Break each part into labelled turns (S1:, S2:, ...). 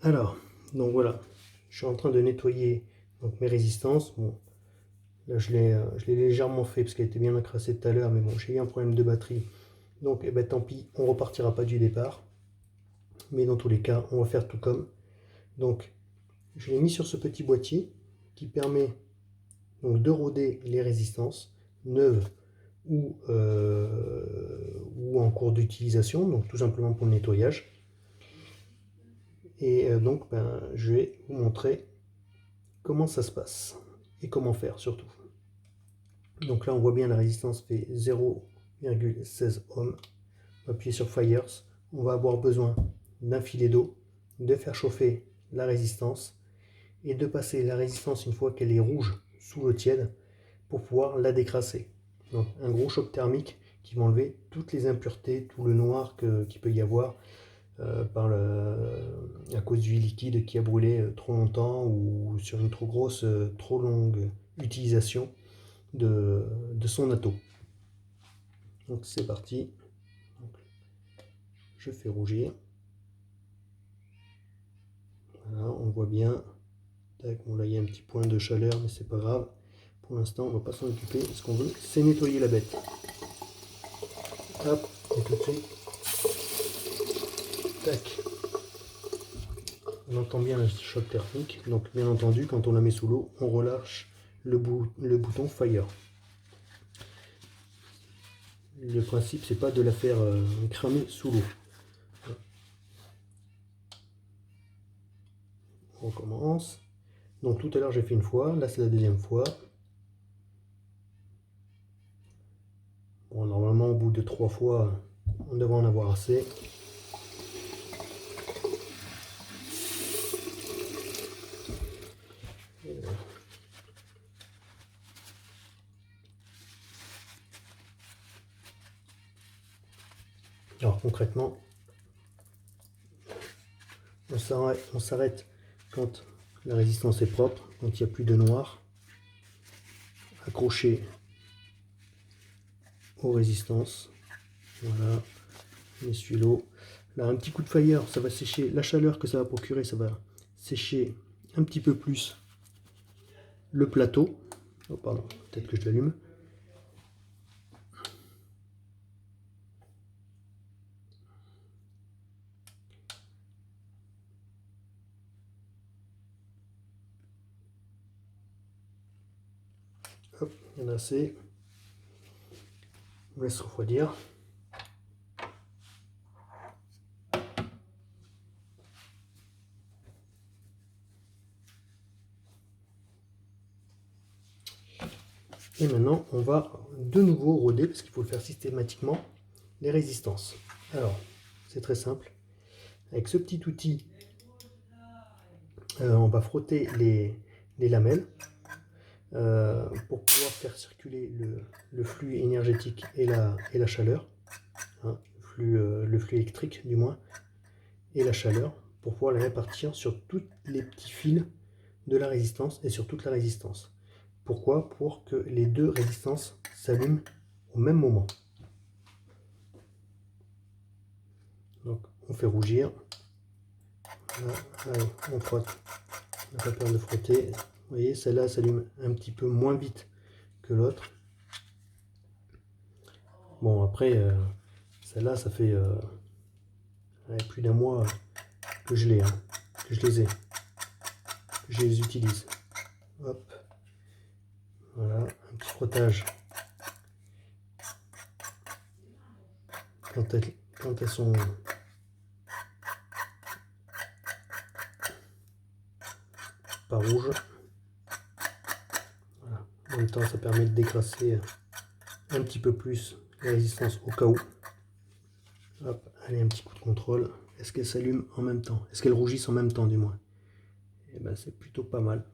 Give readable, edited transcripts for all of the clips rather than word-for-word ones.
S1: Alors, donc voilà, je suis en train de nettoyer donc, mes résistances. Bon, là je l'ai légèrement fait parce qu'elle était bien encrassée tout à l'heure, mais bon, j'ai eu un problème de batterie. Donc eh ben, tant pis, on repartira pas du départ. Mais dans tous les cas, on va faire tout comme. Donc, je l'ai mis sur ce petit boîtier qui permet donc, de roder les résistances neuves ou en cours d'utilisation, donc tout simplement pour le nettoyage. Et donc, ben, je vais vous montrer comment ça se passe et comment faire surtout. Donc là, on voit bien la résistance fait 0,16 ohms. On va appuyer sur Fires. On va avoir besoin d'un filet d'eau, de faire chauffer la résistance et de passer la résistance une fois qu'elle est rouge sous l'eau tiède pour pouvoir la décrasser. Donc un gros choc thermique qui va enlever toutes les impuretés, tout le noir qu'il peut y avoir à cause du liquide qui a brûlé trop longtemps ou sur une trop grosse, trop longue utilisation de son atto. Donc c'est parti. Donc, je fais rougir. Voilà, on voit bien. Tac, bon, là il y a un petit point de chaleur, mais c'est pas grave. Pour l'instant, on va pas s'en occuper. Ce qu'on veut, c'est nettoyer la bête. Hop, et tout de suite. Tac. On entend bien le choc thermique. Donc bien entendu, quand on la met sous l'eau, on relâche le bouton Fire. Le principe, c'est pas de la faire cramer sous l'eau. On recommence. Donc tout à l'heure j'ai fait une fois, là c'est la deuxième fois. Bon, normalement au bout de 3 fois, on devrait en avoir assez. Alors concrètement, on s'arrête quand la résistance est propre, quand il n'y a plus de noir. Accroché aux résistances. Voilà, on essuie l'eau. Là, un petit coup de fire, ça va sécher la chaleur que ça va procurer, ça va sécher un petit peu plus le plateau. Oh, pardon, peut-être que je l'allume. Hop, il y en a assez. On laisse refroidir. Et maintenant, on va de nouveau roder, parce qu'il faut le faire systématiquement, les résistances. Alors, c'est très simple. Avec ce petit outil, on va frotter les lamelles pour pouvoir faire circuler le flux énergétique et la chaleur, hein, le flux électrique du moins, et la chaleur, pour pouvoir les répartir sur tous les petits fils de la résistance et sur toute la résistance. Pourquoi? Pour que les deux résistances s'allument au même moment. Donc on fait rougir. Là, allez, on frotte. On n'a pas peur de frotter. Vous voyez, celle-là s'allume un petit peu moins vite que l'autre. Bon, après, celle-là, ça fait plus d'un mois que je l'ai, hein, que je les ai, que je les utilise. Hop. Voilà, un petit frottage. Quand elles sont pas rouges. Voilà. En même temps, ça permet de décrasser un petit peu plus la résistance au cas où. Hop, allez, un petit coup de contrôle. Est-ce qu'elle s'allume en même temps? Est-ce qu'elle rougissent en même temps, du moins? Et ben, c'est plutôt pas mal.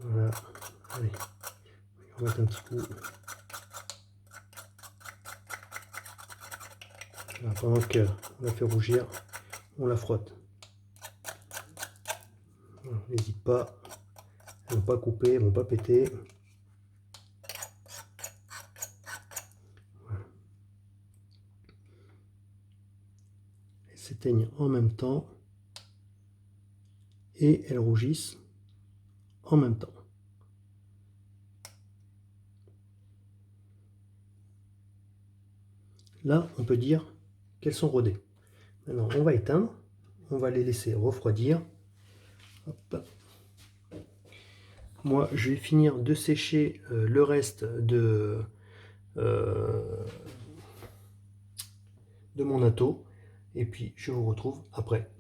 S1: Voilà, allez, on va mettre un petit coup. Voilà, pendant qu'on la fait rougir, on la frotte. N'hésite pas, elles ne vont pas couper, elles ne vont pas péter. Voilà. Elles s'éteignent en même temps. et elles rougissent en même temps. Là, on peut dire qu'elles sont rodées. Maintenant, on va éteindre, on va les laisser refroidir. Hop. Moi, je vais finir de sécher le reste de mon atto, et puis je vous retrouve après.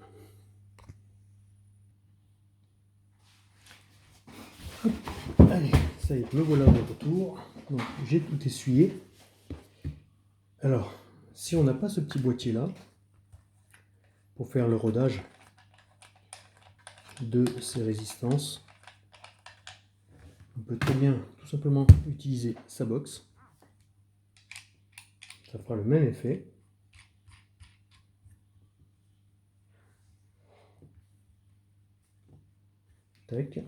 S1: Hop. Allez, ça y est, me voilà de retour. Donc, j'ai tout essuyé. Alors, si on n'a pas ce petit boîtier là, pour faire le rodage de ces résistances, on peut très bien tout simplement utiliser sa box. Ça fera le même effet. Tac.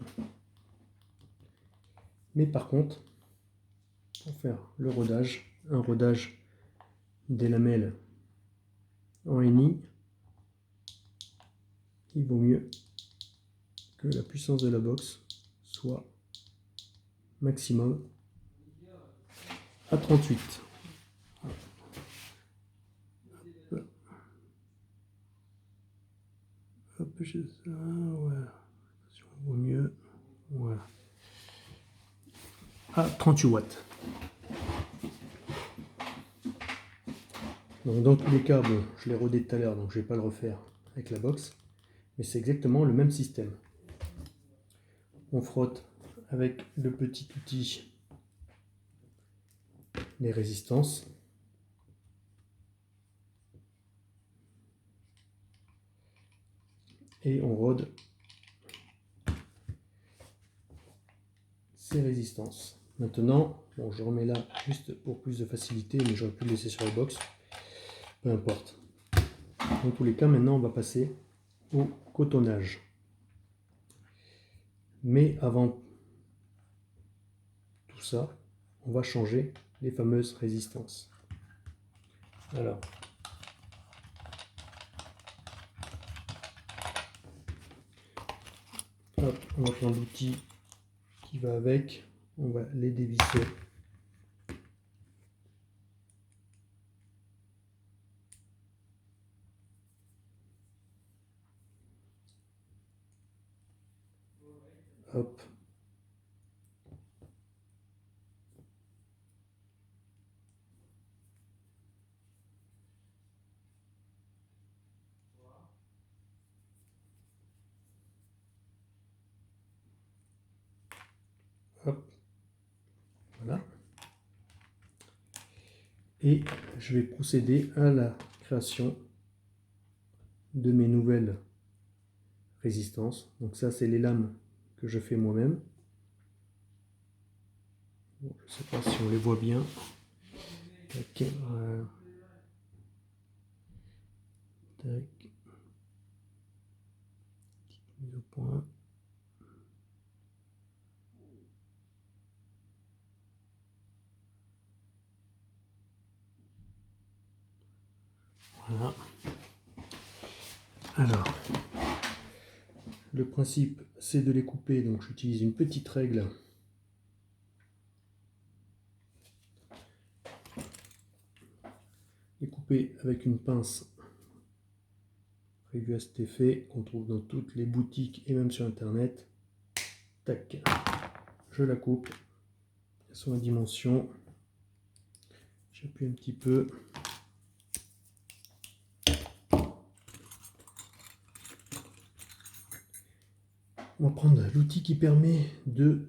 S1: Mais par contre, pour faire le rodage, un rodage des lamelles en NI, il vaut mieux que la puissance de la box soit maximum à 38. Hop, j'ai ça, voilà. Si on voit mieux, voilà. À 38 watts. Donc dans tous les cas, bon, je l'ai rodé tout à l'heure, donc je ne vais pas le refaire avec la box. Mais c'est exactement le même système. On frotte avec le petit outil les résistances. Et on rôde ces résistances. Maintenant, bon, je remets là juste pour plus de facilité, mais j'aurais pu le laisser sur la box. Peu importe. Dans tous les cas, maintenant, on va passer au cotonnage. Mais avant tout ça, on va changer les fameuses résistances. Alors, hop, on va prendre l'outil qui va avec, on va les dévisser. Hop. Hop. Voilà. Et je vais procéder à la création de mes nouvelles résistances. Donc ça, c'est les lames que je fais moi-même. Bon, je ne sais pas si on les voit bien. Tac. Tac. Mise au point. Voilà. Alors, le principe, c'est de les couper. Donc, j'utilise une petite règle. Les couper avec une pince prévue à cet effet, qu'on trouve dans toutes les boutiques et même sur Internet. Tac. Je la coupe. Elles sont à dimension. J'appuie un petit peu. On va prendre l'outil qui permet de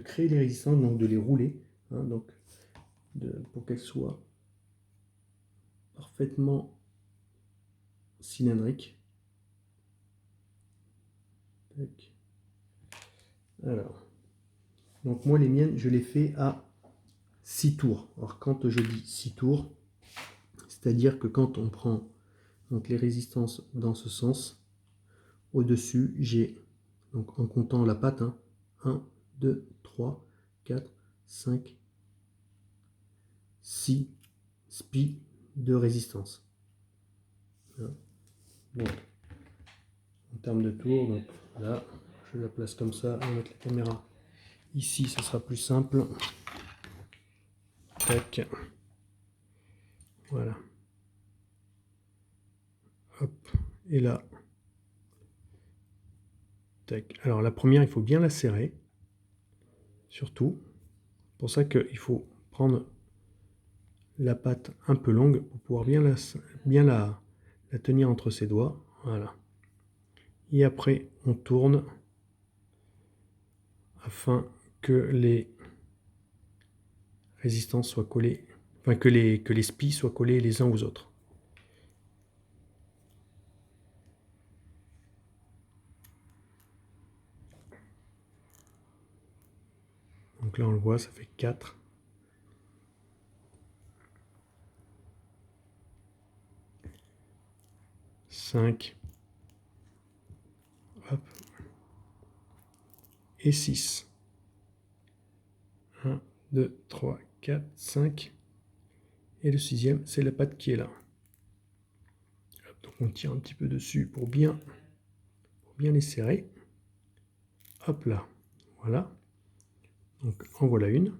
S1: créer les résistances, donc de les rouler, hein, donc pour qu'elles soient parfaitement cylindriques. Tac. Alors, donc moi les miennes, je les fais à 6 tours. Alors quand je dis 6 tours, c'est-à-dire que quand on prend donc les résistances dans ce sens, au-dessus, j'ai, donc en comptant la patte, hein, 1, 2, 3, 4, 5, 6 spies de résistance. Donc, en termes de tour. Donc là, je la place comme ça, on va mettre la caméra ici, ça sera plus simple. Tac. Voilà. Hop. Et là. Tac. Alors la première, il faut bien la serrer. Surtout. C'est pour ça qu'il faut prendre la patte un peu longue pour pouvoir bien la tenir entre ses doigts. Voilà. Et après, on tourne afin que les résistances soient collées, enfin que les spies soient collés les uns aux autres. Donc là, on le voit, ça fait 4. Cinq. Hop. Et 6. 1, 2, 3, 4, 5. Et le 6e, c'est la patte qui est là. Donc on tire un petit peu dessus pour bien les serrer. Hop là. Voilà. Donc en voilà une.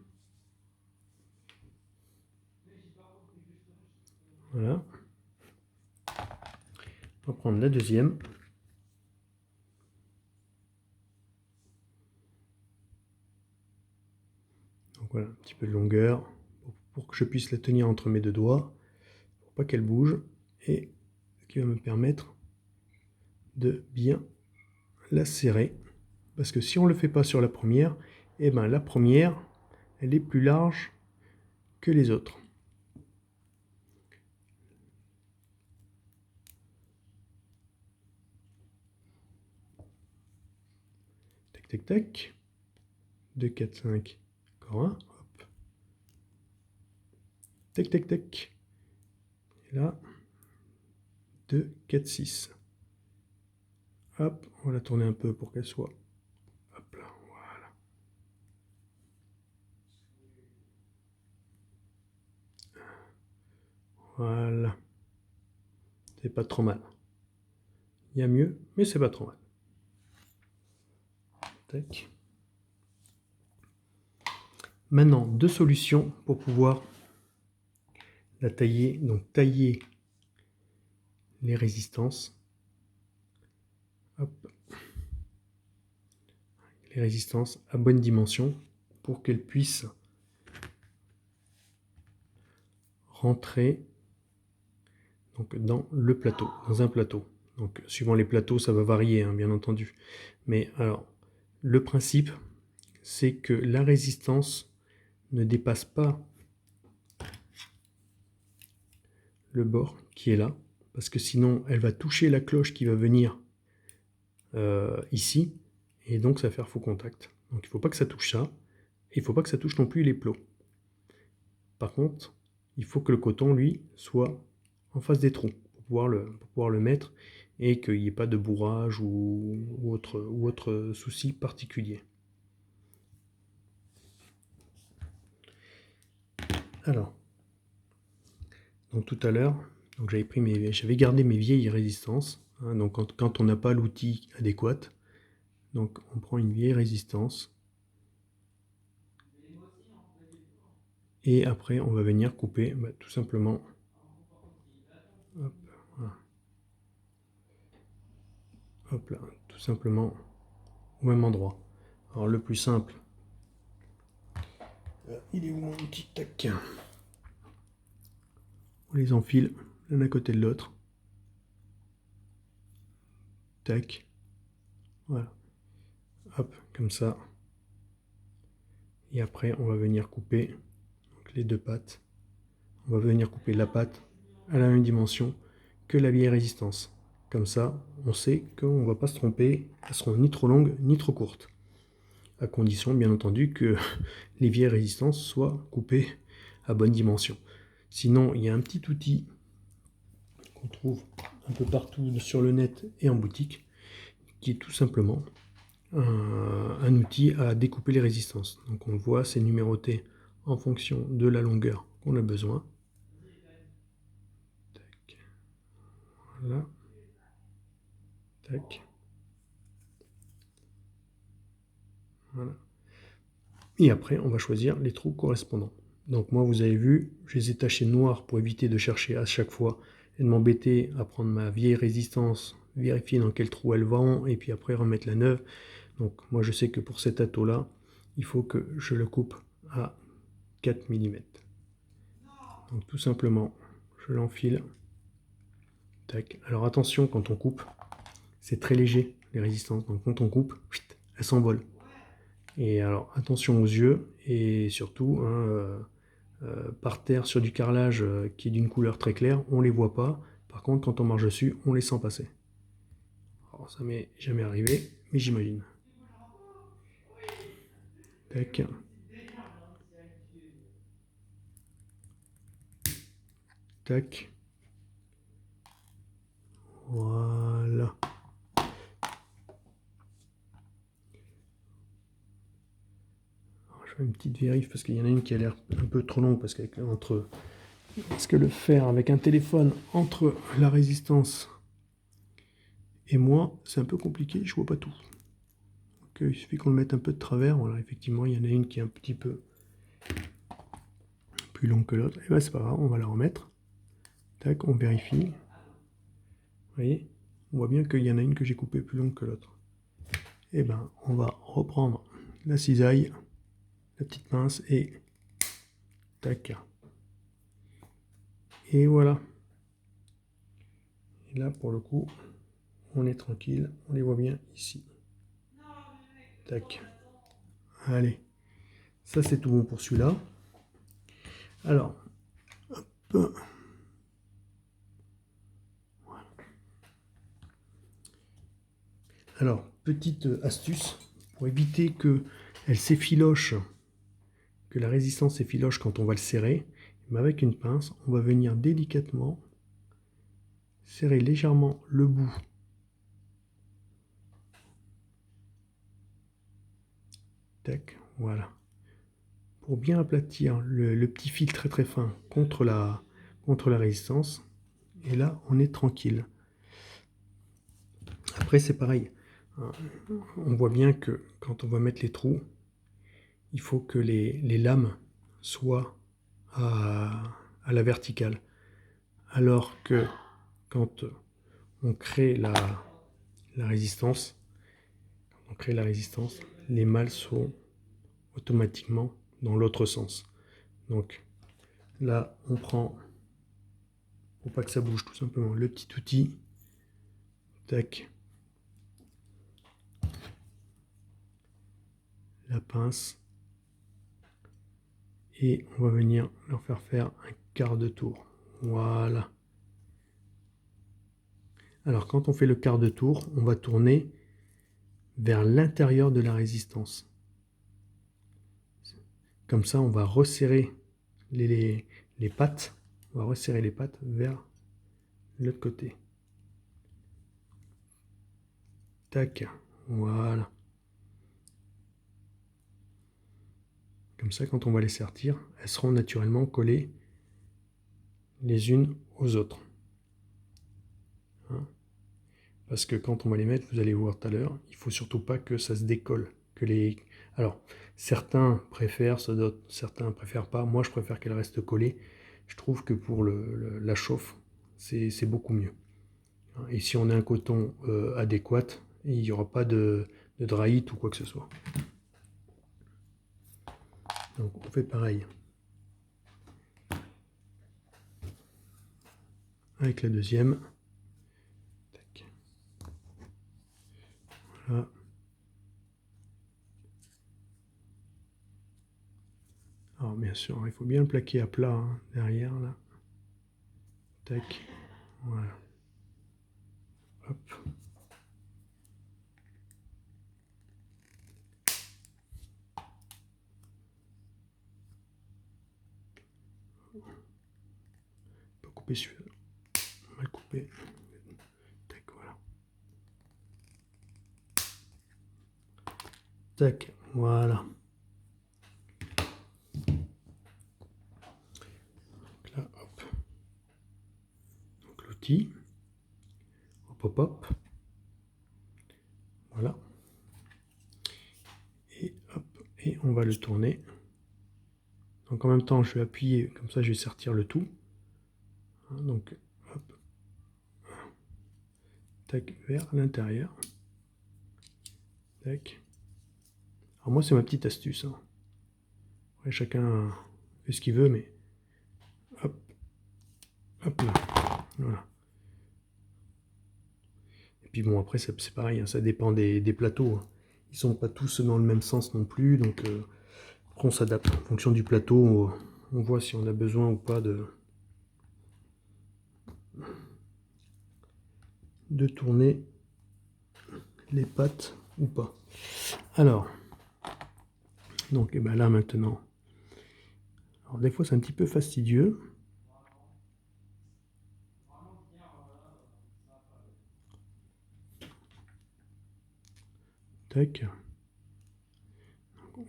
S1: Voilà. On va prendre la deuxième. Donc voilà, un petit peu de longueur pour que je puisse la tenir entre mes deux doigts, pour pas qu'elle bouge, et ce qui va me permettre de bien la serrer. Parce que si on ne le fait pas sur la première, eh ben la première, elle est plus large que les autres. Tac, tac, tac. 2, 4, 5. Encore un. Hop. Tac, tac, tac. Et là, 2, 4, 6. Hop, on va la tourner un peu pour qu'elle soit. Hop là, voilà. Voilà. C'est pas trop mal. Il y a mieux, mais c'est pas trop mal. Tac. Maintenant, deux solutions pour pouvoir la tailler. Donc tailler les résistances. Hop. Les résistances à bonne dimension pour qu'elles puissent rentrer donc dans le plateau, dans un plateau. Donc suivant les plateaux, ça va varier, hein, bien entendu. Mais alors, le principe, c'est que la résistance ne dépasse pas le bord qui est là, parce que sinon elle va toucher la cloche qui va venir ici, et donc ça va faire faux contact. Donc il ne faut pas que ça touche ça, et il ne faut pas que ça touche non plus les plots. Par contre, il faut que le coton, lui, soit en face des trous, pour pouvoir le mettre, et qu'il n'y ait pas de bourrage ou autre souci particulier. Alors, donc tout à l'heure, j'avais gardé mes vieilles résistances. Hein, donc quand on n'a pas l'outil adéquat, donc on prend une vieille résistance. Et après, on va venir couper tout simplement. Hop, voilà. Hop là, tout simplement au même endroit. Alors le plus simple, il est où mon outil? Tac. On les enfile l'un à côté de l'autre. Tac. Voilà. Hop, comme ça. Et après, on va venir couper donc, les deux pattes. On va venir couper la patte à la même dimension que la vieille résistance. Comme ça, on sait qu'on ne va pas se tromper. Elles seront ni trop longues ni trop courtes. À condition, bien entendu, que les vieilles résistances soient coupées à bonne dimension. Sinon, il y a un petit outil qu'on trouve un peu partout sur le net et en boutique, qui est tout simplement un outil à découper les résistances. Donc on le voit, c'est numéroté en fonction de la longueur qu'on a besoin. Tac. Voilà. Tac. Voilà. Et après, on va choisir les trous correspondants. Donc moi, vous avez vu, je les ai tachés noirs pour éviter de chercher à chaque fois et de m'embêter à prendre ma vieille résistance, vérifier dans quel trou elle va, et puis après remettre la neuve. Donc moi, je sais que pour cet ato-là, il faut que je le coupe à 4 mm. Donc tout simplement, je l'enfile. Tac. Alors attention, quand on coupe, c'est très léger, les résistances. Donc quand on coupe, elles s'envolent. Et alors attention aux yeux, et surtout, hein, par terre sur du carrelage qui est d'une couleur très claire, on les voit pas. Par contre, quand on marche dessus, on les sent passer. Alors ça m'est jamais arrivé, mais j'imagine. Tac. Tac. Voilà. Alors, je fais une petite vérif parce qu'il y en a une qui a l'air un peu trop longue parce que le faire avec un téléphone entre la résistance et moi, c'est un peu compliqué, je vois pas tout. Donc, il suffit qu'on le mette un peu de travers. Voilà, effectivement, il y en a une qui est un petit peu plus longue que l'autre. Et ben c'est pas grave, on va la remettre. Tac, on vérifie. Vous voyez, on voit bien qu'il y en a une que j'ai coupée plus longue que l'autre. Et ben, on va reprendre la cisaille, la petite pince et tac. Et voilà. Et là, pour le coup, on est tranquille, on les voit bien ici. Tac. Allez, ça c'est tout bon pour celui-là. Alors, hop. Alors, petite astuce, pour éviter que elle s'effiloche, que la résistance s'effiloche quand on va le serrer, mais avec une pince, on va venir délicatement serrer légèrement le bout. Tac, voilà. Pour bien aplatir le petit fil très très fin contre la résistance. Et là, on est tranquille. Après, c'est pareil. On voit bien que quand on va mettre les trous, il faut que les lames soient à la verticale. Alors que quand on crée la résistance, les mâles sont automatiquement dans l'autre sens. Donc là, on prend, pour pas que ça bouge, tout simplement le petit outil. Tac. La pince. Et on va venir leur faire un quart de tour. Voilà. Alors quand on fait le quart de tour, on va tourner vers l'intérieur de la résistance. Comme ça, on va resserrer les pattes. On va resserrer les pattes vers l'autre côté. Tac. Voilà. Comme ça, quand on va les sertir, elles seront naturellement collées les unes aux autres. Hein? Parce que quand on va les mettre, vous allez voir tout à l'heure, il ne faut surtout pas que ça se décolle. Alors, certains préfèrent, certains préfèrent pas. Moi, je préfère qu'elles restent collées. Je trouve que pour la chauffe, c'est beaucoup mieux. Et si on a un coton adéquat, il n'y aura pas de draïte ou quoi que ce soit. Donc on fait pareil avec la deuxième. Tac. Voilà. Alors bien sûr, il faut bien le plaquer à plat hein, derrière là. Tac. Voilà. Hop. Pas couper celui-là. Mal coupé. Tac, voilà. Tac, voilà. Donc là, hop. Donc l'outil. Hop, hop, hop. Voilà. Et et on va le tourner. Donc en même temps, je vais appuyer, comme ça je vais sortir le tout. Donc, hop, tac, vers l'intérieur. Tac. Alors moi, c'est ma petite astuce. Hein. Après, chacun fait ce qu'il veut, mais hop, hop là, voilà. Et puis bon, après, c'est pareil, hein, ça dépend des plateaux. Hein. Ils sont pas tous dans le même sens non plus, donc on s'adapte en fonction du plateau. On voit si on a besoin ou pas de tourner les pattes ou pas. Alors, donc et ben là maintenant, alors des fois c'est un petit peu fastidieux. Tac.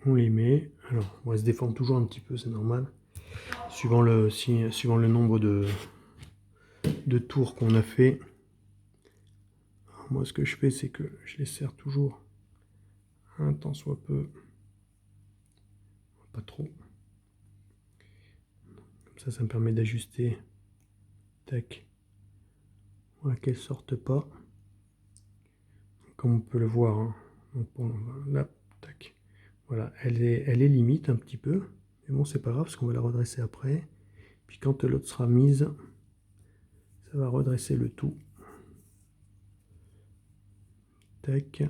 S1: On les met. Alors, on se déforme toujours un petit peu, c'est normal. Suivant le nombre de tours qu'on a fait. Alors, moi, ce que je fais, c'est que je les serre toujours un tant soit peu. Pas trop. Comme ça me permet d'ajuster. Tac. Voilà, qu'elles ne sortent pas. Comme on peut le voir. Hein. Donc, bon, là, tac. Voilà, elle est limite un petit peu. Mais bon, c'est pas grave, parce qu'on va la redresser après. Puis quand l'autre sera mise, ça va redresser le tout. Tac.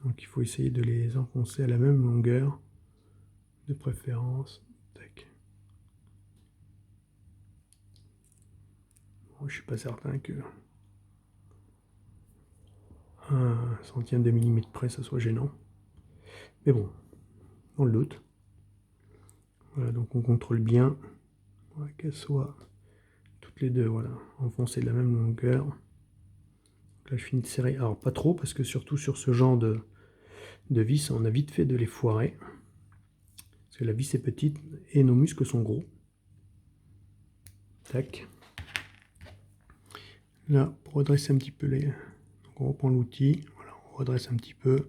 S1: Donc il faut essayer de les enfoncer à la même longueur, de préférence. Tac. Bon, je suis pas certain que 1/100 de millimètre près ça soit gênant. Mais bon, on le doute. Voilà, donc on contrôle bien voilà, qu'elles soient toutes les deux voilà, enfoncées de la même longueur. Donc là je finis de serrer. Alors pas trop, parce que surtout sur ce genre de vis, on a vite fait de les foirer. Parce que la vis est petite et nos muscles sont gros. Tac. Là, pour redresser un petit peu les... Donc on reprend l'outil, voilà, on redresse un petit peu,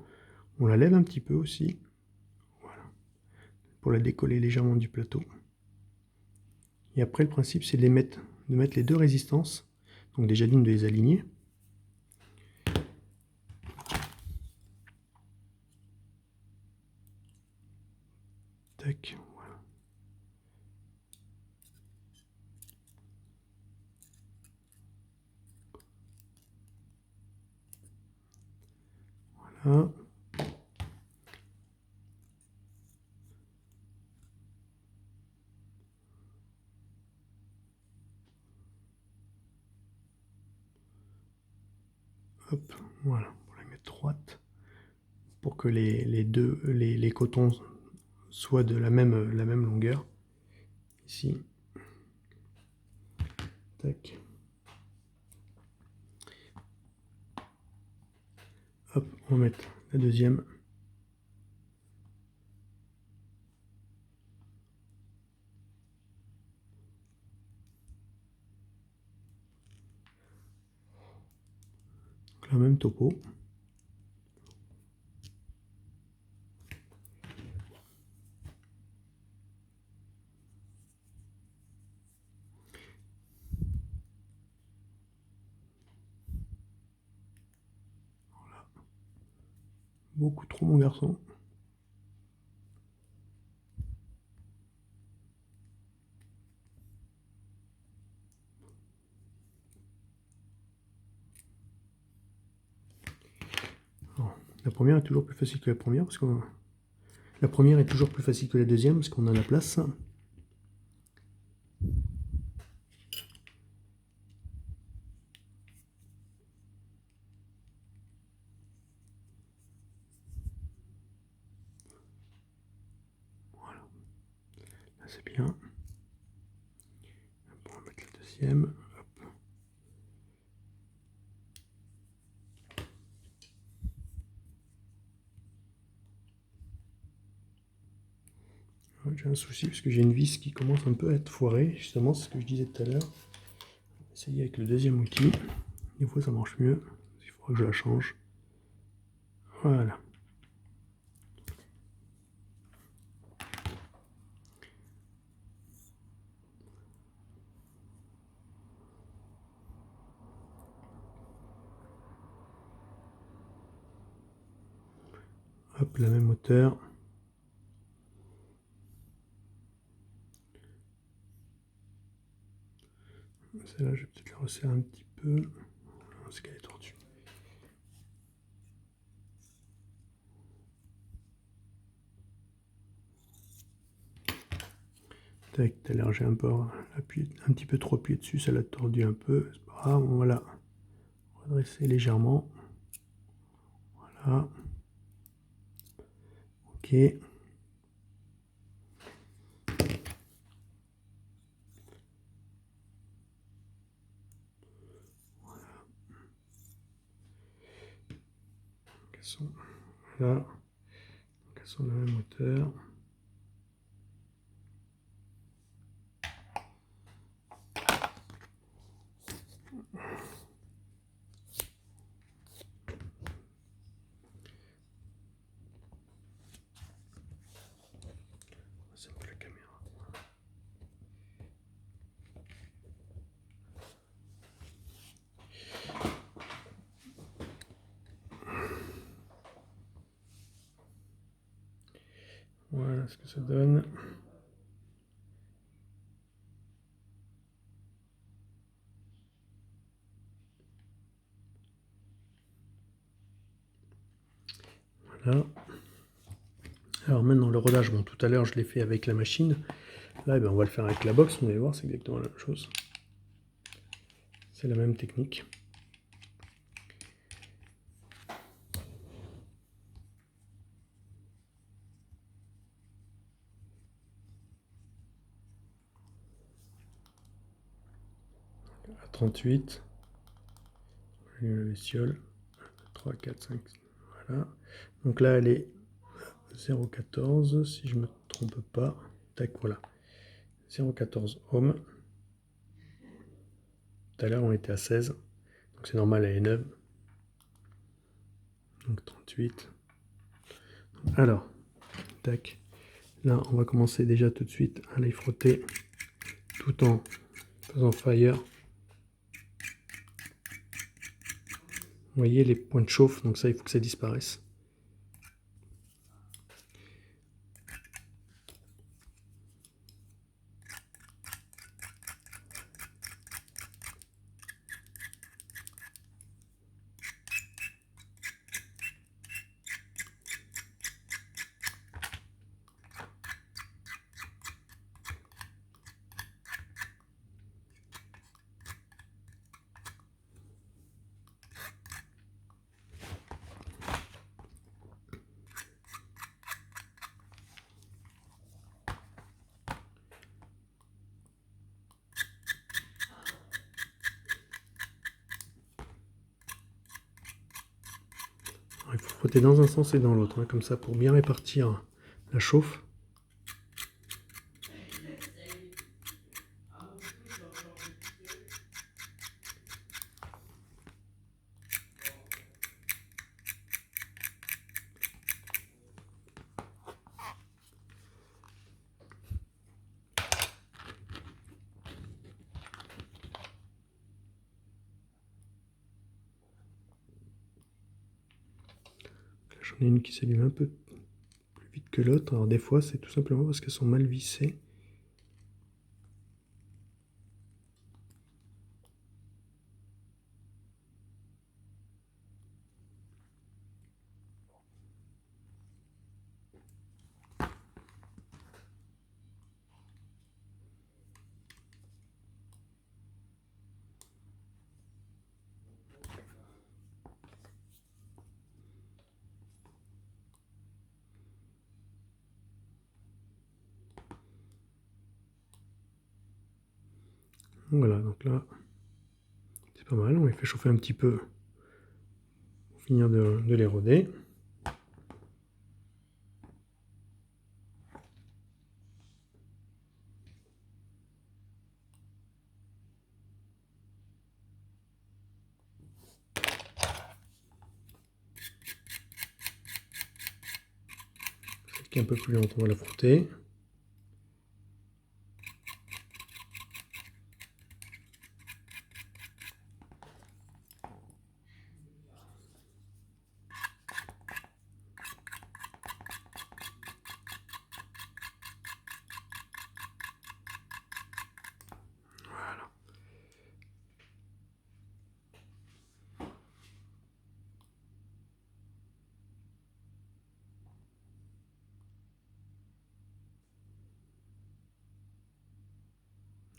S1: on la lève un petit peu aussi, voilà, pour la décoller légèrement du plateau. Et après, le principe, c'est de mettre les deux résistances, donc déjà d'une de les aligner. Tac, voilà. Voilà. Hop, voilà, pour la mettre droite, pour que les cotons soient de la même longueur. Ici. Tac. Hop, on va mettre la deuxième. Donc, la même topo. Beaucoup trop, mon garçon. Alors, la première est toujours plus facile que la première, parce que la première est toujours plus facile que la deuxième, parce qu'on a la place. Voilà. Là, c'est bien. On va mettre la deuxième. Hop. J'ai un souci parce que j'ai une vis qui commence un peu à être foirée. Justement, c'est ce que je disais tout à l'heure. Essayer avec le deuxième outil. Des fois, ça marche mieux. Il faudra que je la change. Voilà. Hop, la même hauteur. Celle-là, je vais peut-être la resserrer un petit peu. Parce qu'elle est tordue. Tac, t'as l'air, j'ai un petit peu trop appuyé dessus, ça l'a tordu un peu. C'est pas grave, on va la redresser légèrement. Voilà. Ok. Voilà. Donc, elles sont de la même hauteur. C'est la caméra. Voilà ce que ça donne. Voilà. Alors maintenant le rodage, bon tout à l'heure je l'ai fait avec la machine. Là on va le faire avec la box, vous allez voir c'est exactement la même chose. C'est la même technique. À 38. La bestiole. 3, 4, 5. Voilà. Donc là elle est 0,14 si je me trompe pas. Tac, voilà. 0,14 ohms. Tout à l'heure on était à 16. Donc c'est normal, elle est neuve. Donc 38. Alors, tac. Là on va commencer déjà tout de suite à les frotter tout en faisant fire. Vous voyez les points de chauffe, donc ça il faut que ça disparaisse. Alors, il faut frotter dans un sens et dans l'autre, hein, comme ça pour bien répartir la chauffe. J'en ai une qui s'allume un peu plus vite que l'autre. Alors des fois c'est tout simplement parce qu'elles sont mal vissées. Voilà, donc là c'est pas mal, on les fait chauffer un petit peu pour finir de les roder. un peu plus longtemps, on va la frotter.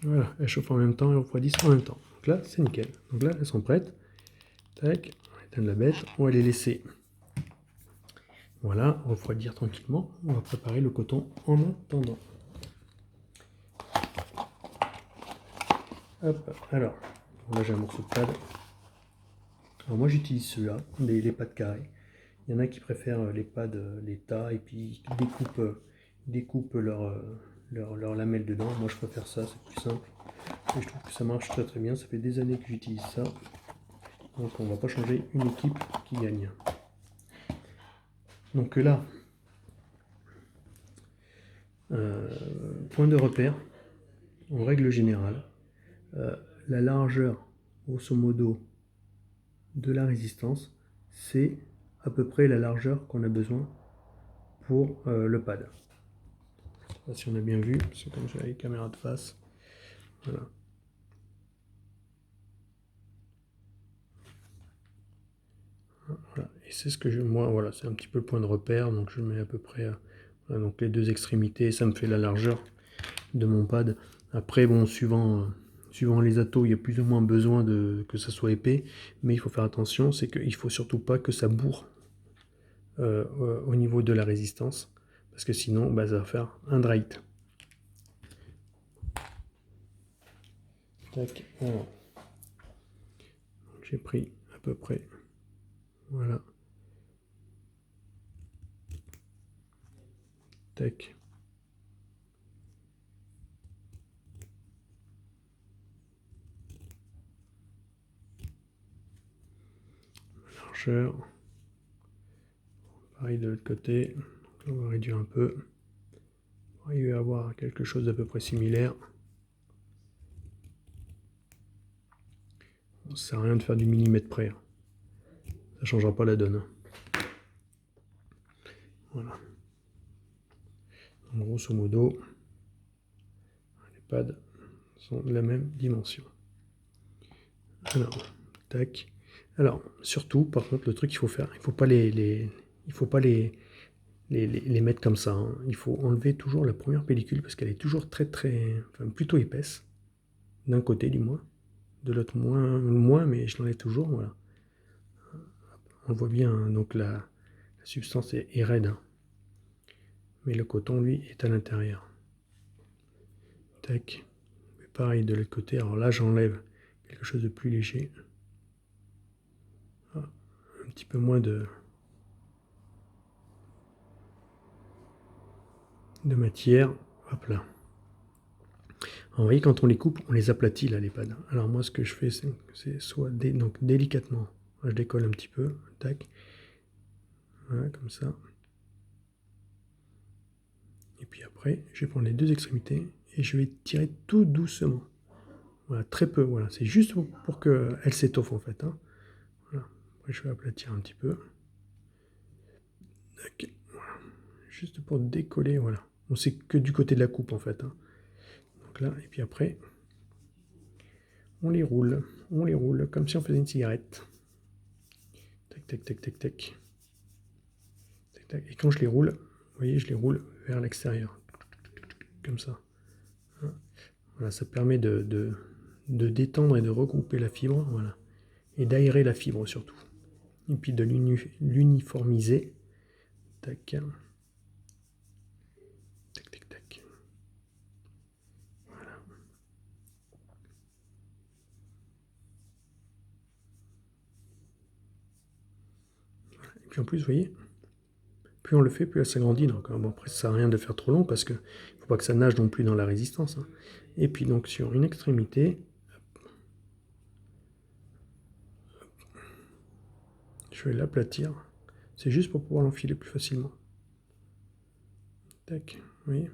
S1: Voilà, elles chauffent en même temps et refroidissent en même temps. Donc là, c'est nickel. Donc là, elles sont prêtes. Tac, on va éteindre la bête. On va les laisser, voilà, refroidir tranquillement. On va préparer le coton en attendant. Hop, alors, là j'ai un morceau de pad. Alors moi j'utilise ceux-là, les pads carrés. Il y en a qui préfèrent les pads, les tas, et puis ils découpent leur lamelle dedans. Moi je préfère ça, c'est plus simple. Et je trouve que ça marche très très bien. Ça fait des années que j'utilise ça. Donc on ne va pas changer une équipe qui gagne. Donc là, point de repère, en règle générale, la largeur, grosso modo, de la résistance, c'est à peu près la largeur qu'on a besoin pour le pad. Je sais pas si on a bien vu, parce que comme j'ai la caméra de face, voilà. Voilà. Et c'est ce que moi, voilà, c'est un petit peu le point de repère, donc je mets à peu près voilà, donc les deux extrémités, ça me fait la largeur de mon pad. Après, bon, suivant les atos, il y a plus ou moins besoin que ça soit épais, mais il faut faire attention, c'est qu'il faut surtout pas que ça bourre au niveau de la résistance, parce que sinon, bah, ça va faire un dry hit. Tac, alors. J'ai pris à peu près, voilà. Tac. Largeur. Pareil de l'autre côté. Donc on va réduire un peu. On va arriver à avoir quelque chose d'à peu près similaire. Ça sert à rien de faire du millimètre près. Ça ne changera pas la donne. Voilà. Donc, grosso modo, les pads sont de la même dimension. Alors, tac. Alors, surtout, par contre, le truc qu'il faut faire, il faut pas il faut pas les mettre comme ça. Hein. Il faut enlever toujours la première pellicule parce qu'elle est toujours enfin, plutôt épaisse. D'un côté, du moins. De l'autre, moins, mais je l'enlève toujours. Voilà. On voit bien, hein, donc la substance est raide. Hein. Mais le coton, lui, est à l'intérieur. Tac. Et pareil de l'autre côté. Alors là, j'enlève quelque chose de plus léger. Ah, un petit peu moins de matière. Hop là. Alors, vous voyez, quand on les coupe, on les aplatit, là, les pads. Alors moi, ce que je fais, c'est soit donc délicatement. Je décolle un petit peu. Tac. Voilà, comme ça. Et puis après, je vais prendre les deux extrémités et je vais tirer tout doucement. Voilà, très peu. Voilà, c'est juste pour qu'elle s'étoffe en fait. Hein. Voilà. Après, je vais aplatir un petit peu. Tac. Voilà. Juste pour décoller. Voilà. On sait que du côté de la coupe en fait. Hein. Donc là, et puis après, on les roule. On les roule comme si on faisait une cigarette. Tac, tac, tac, tac, tac. Tac, tac. Et quand je les roule, vous voyez, je les roule vers l'extérieur. Comme ça. Hein. Voilà, ça permet de détendre et de regrouper la fibre. Voilà. Et d'aérer la fibre surtout. Et puis de l'uniformiser. Tac. Tac, tac, tac. Voilà. Et puis en plus, vous voyez, plus on le fait, plus elle s'agrandit. Donc bon, après, ça sert à rien de faire trop long parce qu'il ne faut pas que ça nage non plus dans la résistance. Hein. Et puis donc sur une extrémité, je vais l'aplatir. C'est juste pour pouvoir l'enfiler plus facilement. Tac, oui.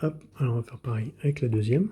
S1: Hop, alors on va faire pareil avec la deuxième.